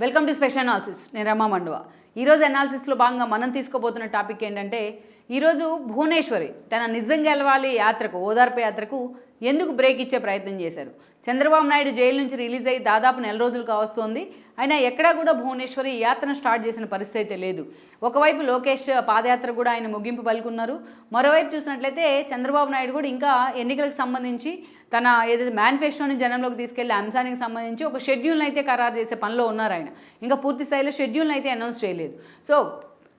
Welcome to special analysis. నేను రమా మండువా. ఈరోజు అనాలిసిస్లో భాగంగా మనం తీసుకోబోతున్న టాపిక్ ఏంటంటే, ఈరోజు భువనేశ్వరి తన నిజం గెలవాలి యాత్రకు, ఓదార్పు యాత్రకు ఎందుకు బ్రేక్ ఇచ్చే ప్రయత్నం చేశారు. చంద్రబాబు నాయుడు జైలు నుంచి రిలీజ్ అయ్యి దాదాపు నెల రోజులు కావస్తోంది. అయినా ఎక్కడా కూడా భువనేశ్వరి యాత్రను స్టార్ట్ చేసిన పరిస్థితి అయితే లేదు. ఒకవైపు లోకేష్ పాదయాత్ర కూడా ఆయన ముగింపు పలుకున్నారు. మరోవైపు చూసినట్లయితే చంద్రబాబు నాయుడు కూడా ఇంకా ఎన్నికలకు సంబంధించి తన ఏదైతే మేనిఫెస్టోని జనంలోకి తీసుకెళ్లే అంశానికి సంబంధించి ఒక షెడ్యూల్ని అయితే ఖరారు చేసే పనిలో ఉన్నారు ఆయన. ఇంకా పూర్తి స్థాయిలో షెడ్యూల్ని అయితే అనౌన్స్ చేయలేదు. సో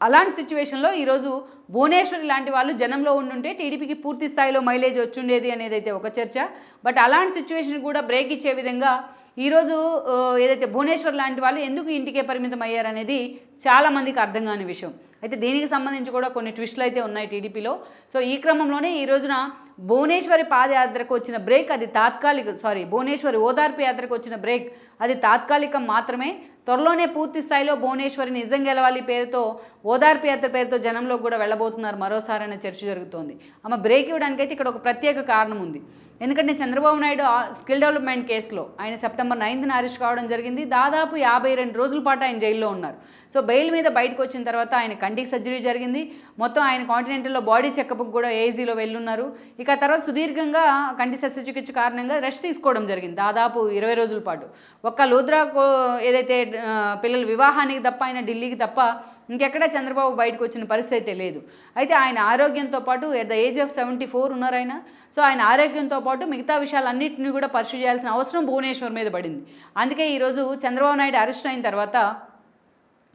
అలాంటి సిచ్యువేషన్లో ఈరోజు భువనేశ్వరి లాంటి వాళ్ళు జనంలో ఉండుంటే టీడీపీకి పూర్తి స్థాయిలో మైలేజ్ వచ్చుండేది అనేది అయితే ఒక చర్చ. బట్ అలాంటి సిచ్యువేషన్ కూడా బ్రేక్ ఇచ్చే విధంగా ఈరోజు ఏదైతే భువనేశ్వర్ లాంటి వాళ్ళు ఎందుకు ఇంటికే పరిమితం అయ్యారనేది చాలామందికి అర్థం కాని విషయం. అయితే దీనికి సంబంధించి కూడా కొన్ని ట్విస్టులు అయితే ఉన్నాయి టీడీపీలో. సో ఈ క్రమంలోనే ఈ రోజున భువనేశ్వరి పాదయాత్రకు వచ్చిన బ్రేక్ అది భువనేశ్వరి ఓదార్పు యాత్రకు వచ్చిన బ్రేక్ అది తాత్కాలికం మాత్రమే. త్వరలోనే పూర్తి స్థాయిలో భువనేశ్వరి నిజం గెలవాలి పేరుతో ఓదార్పు యాత్ర పేరుతో జనంలోకి కూడా వెళ్ళబోతున్నారు మరోసారైన చర్చ జరుగుతోంది. ఆమె బ్రేక్ ఇవ్వడానికైతే ఇక్కడ ఒక ప్రత్యేక కారణం ఉంది. ఎందుకంటే చంద్రబాబు నాయుడు స్కిల్ డెవలప్మెంట్ కేసులో ఆయన సెప్టెంబర్ 9న అరెస్ట్ కావడం జరిగింది. దాదాపు 52 రోజుల పాటు ఆయన జైల్లో ఉన్నారు. సో బెయిల్ మీద బయటకు వచ్చిన తర్వాత ఆయన కంటికి సర్జరీ జరిగింది. మొత్తం ఆయన కాంటినెంటల్లో బాడీ చెకప్కి కూడా ఏజీలో వెళ్ళున్నారు. ఇక తర్వాత సుదీర్ఘంగా కంటి శస్త్రచికిత్స కారణంగా రెస్ట్ తీసుకోవడం జరిగింది దాదాపు 20 రోజుల పాటు. ఒక్క లూద్రా ఏదైతే పిల్లల వివాహానికి తప్ప ఆయన ఢిల్లీకి తప్ప ఇంకెక్కడా చంద్రబాబు బయటకు వచ్చిన పరిస్థితి అయితే లేదు. అయితే ఆయన ఆరోగ్యంతో పాటు ఎట్ ద ఏజ్ ఆఫ్ 74 ఉన్నారు ఆయన. సో ఆయన ఆరోగ్యంతో పాటు మిగతా విషయాలన్నింటినీ కూడా పరిశీలి చేయాల్సిన అవసరం భువనేశ్వర్ మీద పడింది. అందుకే ఈరోజు చంద్రబాబు నాయుడు అరెస్ట్ అయిన తర్వాత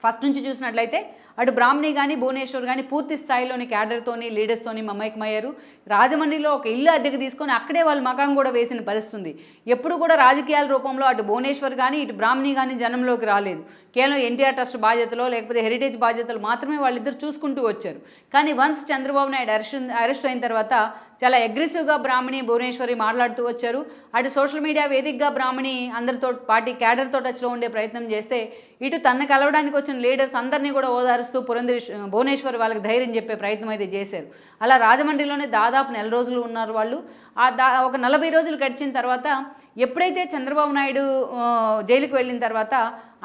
ఫస్ట్ నుంచి చూసినట్లయితే అటు బ్రాహ్మణి కానీ భువనేశ్వర్ కానీ పూర్తి స్థాయిలోని క్యాడర్తోని లీడర్స్తోని మమేకమయ్యారు. రాజమండ్రిలో ఒక ఇల్లు అద్దెకు తీసుకొని అక్కడే వాళ్ళు మకాం కూడా వేసిన పరిస్థితి. ఎప్పుడు కూడా రాజకీయాల రూపంలో అటు భువనేశ్వర్ కానీ ఇటు బ్రాహ్మణి కానీ జనంలోకి రాలేదు. కేవలం ఎన్టీఆర్ ట్రస్ట్ బాధ్యతలో లేకపోతే హెరిటేజ్ బాధ్యతలు మాత్రమే వాళ్ళిద్దరు చూసుకుంటూ వచ్చారు. కానీ వన్స్ చంద్రబాబు నాయుడు అరెస్ట్ అయిన తర్వాత చాలా అగ్రెసివ్గా బ్రాహ్మణి భువనేశ్వరి మాట్లాడుతూ వచ్చారు. అటు సోషల్ మీడియా వేదికగా బ్రాహ్మణి అందరితో పార్టీ క్యాడర్తో టచ్లో ఉండే ప్రయత్నం చేస్తే ఇటు తన కలవడానికి వచ్చిన లీడర్స్ అందరినీ కూడా ఓదారుస్తూ భువనేశ్వరి వాళ్ళకి ధైర్యం చెప్పే ప్రయత్నం అయితే చేశారు. అలా రాజమండ్రిలోనే దాదాపు నెల రోజులు ఉన్నారు వాళ్ళు. ఒక 40 రోజులు గడిచిన తర్వాత ఎప్పుడైతే చంద్రబాబు నాయుడు జైలుకి వెళ్ళిన తర్వాత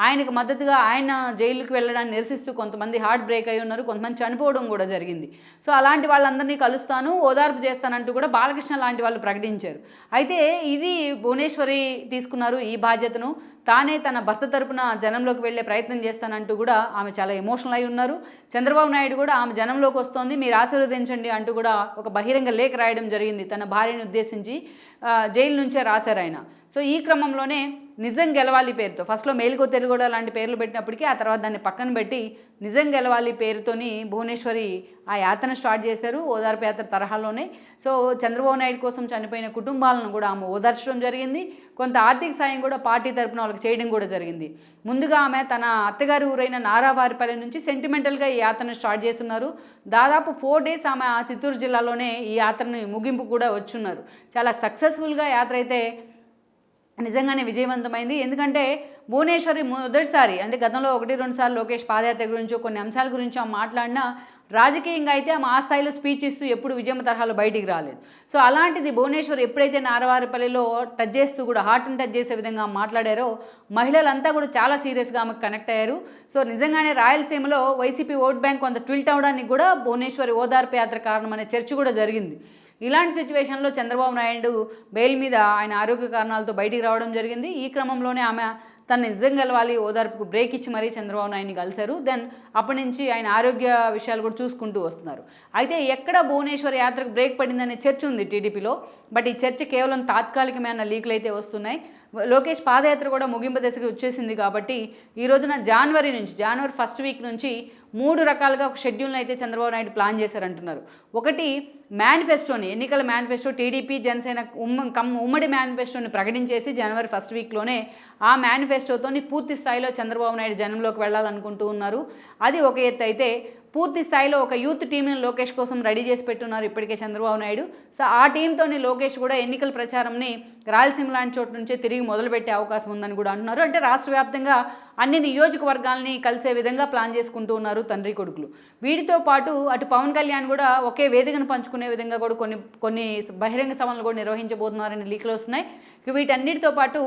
ఆయనకు మద్దతుగా ఆయన జైలుకి వెళ్ళడాన్ని నిరసిస్తూ కొంతమంది హార్ట్ బ్రేక్ అయి ఉన్నారు, కొంతమంది చనిపోవడం కూడా జరిగింది. సో అలాంటి వాళ్ళందరినీ కలుస్తాను, ఓదార్పు చేస్తానంటూ కూడా బాలకృష్ణ లాంటి వాళ్ళు ప్రకటించారు. అయితే ఇది భువనేశ్వరి తీసుకున్నారు ఈ బాధ్యతను. తానే తన భర్త తరపున జనంలోకి వెళ్ళే ప్రయత్నం చేస్తానంటూ కూడా ఆమె చాలా ఎమోషనల్ అయి ఉన్నారు. చంద్రబాబు నాయుడు కూడా ఆమె జనంలోకి వస్తోంది, మీరు ఆశీర్వదించండి అంటూ కూడా ఒక బహిరంగ లేఖ రాయడం జరిగింది. తన భార్యను ఉద్దేశించి జైలు నుంచే రాశారు ఆయన. సో ఈ క్రమంలోనే నిజం గెలవాలి పేరుతో ఫస్ట్లో మేలుకో తెలుగుడ లాంటి పేర్లు పెట్టినప్పటికీ ఆ తర్వాత దాన్ని పక్కన పెట్టి నిజం గెలవాలి పేరుతోని భువనేశ్వరి ఆ యాత్రను స్టార్ట్ చేశారు ఓదార్పు యాత్ర తరహాలోనే. సో చంద్రబాబు నాయుడు కోసం చనిపోయిన కుటుంబాలను కూడా ఆమె ఓదార్చడం జరిగింది. కొంత ఆర్థిక సాయం కూడా పార్టీ తరపున వాళ్ళకి చేయడం కూడా జరిగింది. ముందుగా ఆమె తన అత్తగారి ఊరైన నారావారిపల్లి నుంచి సెంటిమెంటల్గా ఈ యాత్రను స్టార్ట్ చేస్తున్నారు. దాదాపు 4 days ఆమె ఆ చిత్తూరు జిల్లాలోనే ఈ యాత్రని ముగింపు కూడా వచ్చున్నారు. చాలా సక్సెస్ఫుల్గా యాత్ర అయితే నిజంగానే విజయవంతమైంది. ఎందుకంటే భువనేశ్వరి మొదటిసారి అంటే గతంలో 1-2 సార్లు లోకేష్ పాదయాత్ర గురించో కొన్ని అంశాల గురించి మాట్లాడినా రాజకీయంగా అయితే ఆమె ఆ స్థాయిలో స్పీచ్ ఇస్తూ ఎప్పుడు విజయమ తరహాలో బయటికి రాలేదు. సో అలాంటిది భువనేశ్వర్ ఎప్పుడైతే నారవారిపల్లిలో టచ్ చేస్తూ కూడా హార్ట్ని టచ్ చేసే విధంగా మాట్లాడారో మహిళలంతా కూడా చాలా సీరియస్గా ఆమెకు కనెక్ట్ అయ్యారు. సో నిజంగానే రాయలసీమలో వైసీపీ ఓట్ బ్యాంక్ కొంత ట్విల్ట్ అవడానికి కూడా భువనేశ్వరి ఓదార్పు యాత్ర కారణం అనే చర్చ కూడా జరిగింది. ఇలాంటి సిచ్యువేషన్లో చంద్రబాబు నాయుడు బెయిల్ మీద ఆయన ఆరోగ్య కారణాలతో బయటికి రావడం జరిగింది. ఈ క్రమంలోనే ఆమె తను నిజం గెలవాలి ఓదార్పుకు బ్రేక్ ఇచ్చి మరీ చంద్రబాబు నాయుడిని కలిశారు. దెన్ అప్పటి నుంచి ఆయన ఆరోగ్య విషయాలు కూడా చూసుకుంటూ వస్తున్నారు. అయితే ఎక్కడ భువనేశ్వరి యాత్రకు బ్రేక్ పడిందనే చర్చ ఉంది టీడీపీలో. బట్ ఈ చర్చ కేవలం తాత్కాలికమైన లీకులు అయితే వస్తున్నాయి. లోకేష్ పాదయాత్ర కూడా ముగింపు దశకి వచ్చేసింది కాబట్టి ఈ రోజున జనవరి 1st వీక్ నుంచి 3 రకాలుగా ఒక షెడ్యూల్ని అయితే చంద్రబాబు నాయుడు ప్లాన్ చేశారంటున్నారు. ఒకటి మేనిఫెస్టోని, ఎన్నికల మేనిఫెస్టో టీడీపీ జనసేన ఉమ్మడి మేనిఫెస్టోని ప్రకటించేసి జనవరి 1st వీక్లోనే ఆ మేనిఫెస్టోతోని పూర్తి స్థాయిలో చంద్రబాబు నాయుడు జనంలోకి వెళ్ళాలనుకుంటూ ఉన్నారు. అది ఒక ఎత్తు అయితే పూర్తి స్థాయిలో ఒక యూత్ టీంని లోకేష్ కోసం రెడీ చేసి పెట్టున్నారు ఇప్పటికే చంద్రబాబు నాయుడు. సో ఆ టీంతోని లోకేష్ కూడా ఎన్నికల ప్రచారంని రాయలసీమ లాంటి చోటు నుంచే తిరిగి మొదలుపెట్టే అవకాశం ఉందని కూడా అంటున్నారు. అంటే రాష్ట్ర వ్యాప్తంగా అన్ని నియోజకవర్గాల్ని కలిసే విధంగా ప్లాన్ చేసుకుంటూ ఉన్నారు తండ్రి కొడుకులు. వీటితో పాటు అటు పవన్ కళ్యాణ్ కూడా ఒకే వేదికను పంచుకునే విధంగా కూడా కొన్ని బహిరంగ సభలను కూడా నిర్వహించబోతున్నారని లీకులు వస్తున్నాయి. వీటన్నిటితో పాటు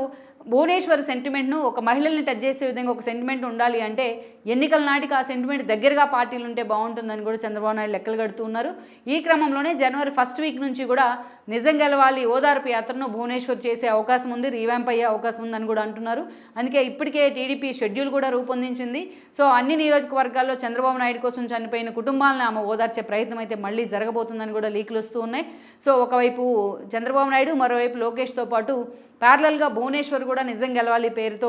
భువనేశ్వర్ సెంటిమెంట్ను ఒక మహిళల్ని టచ్ చేసే విధంగా ఒక సెంటిమెంట్ ఉండాలి అంటే ఎన్నికల నాటికి ఆ సెంటిమెంట్ దగ్గరగా పార్టీలు ఉంటే బాగుంటుందని కూడా చంద్రబాబు నాయుడు లెక్కలు కడుతూ ఉన్నారు. ఈ క్రమంలోనే జనవరి 1st వీక్ నుంచి కూడా నిజం గెలవాలి ఓదార్పు యాత్రను భువనేశ్వర్ చేసే అవకాశం ఉంది, రీవ్యాంప్ అయ్యే అవకాశం ఉందని కూడా అంటున్నారు. అందుకే ఇప్పటికే టీడీపీ షెడ్యూల్ కూడా రూపొందించింది. సో అన్ని నియోజకవర్గాల్లో చంద్రబాబు నాయుడు కోసం చనిపోయిన కుటుంబాలను ఆమె ఓదార్చే ప్రయత్నం అయితే మళ్ళీ జరగబోతుందని కూడా లీకులు వస్తూ ఉన్నాయి. సో ఒకవైపు చంద్రబాబు నాయుడు, మరోవైపు లోకేష్తో పాటు ప్యారలల్గా భువనేశ్వర్ కూడా నిజం గెలవాలి పేరుతో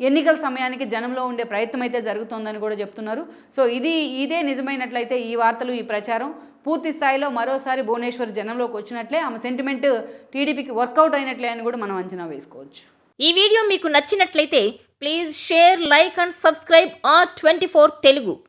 ఎన్నికల సమయానికి జనంలో ఉండే ప్రయత్నం అయితే జరుగుతోందని కూడా చెప్తున్నారు. సో ఇదే నిజమైనట్లయితే ఈ వార్తలు, ఈ ప్రచారం పూర్తి స్థాయిలో మరోసారి భువనేశ్వర్ జనంలోకి వచ్చినట్లే, ఆమె సెంటిమెంట్ టీడీపీకి వర్కౌట్ అయినట్లే అని కూడా మనం అంచనా వేసుకోవచ్చు. ఈ వీడియో మీకు నచ్చినట్లయితే please share, like and subscribe R24 Telugu.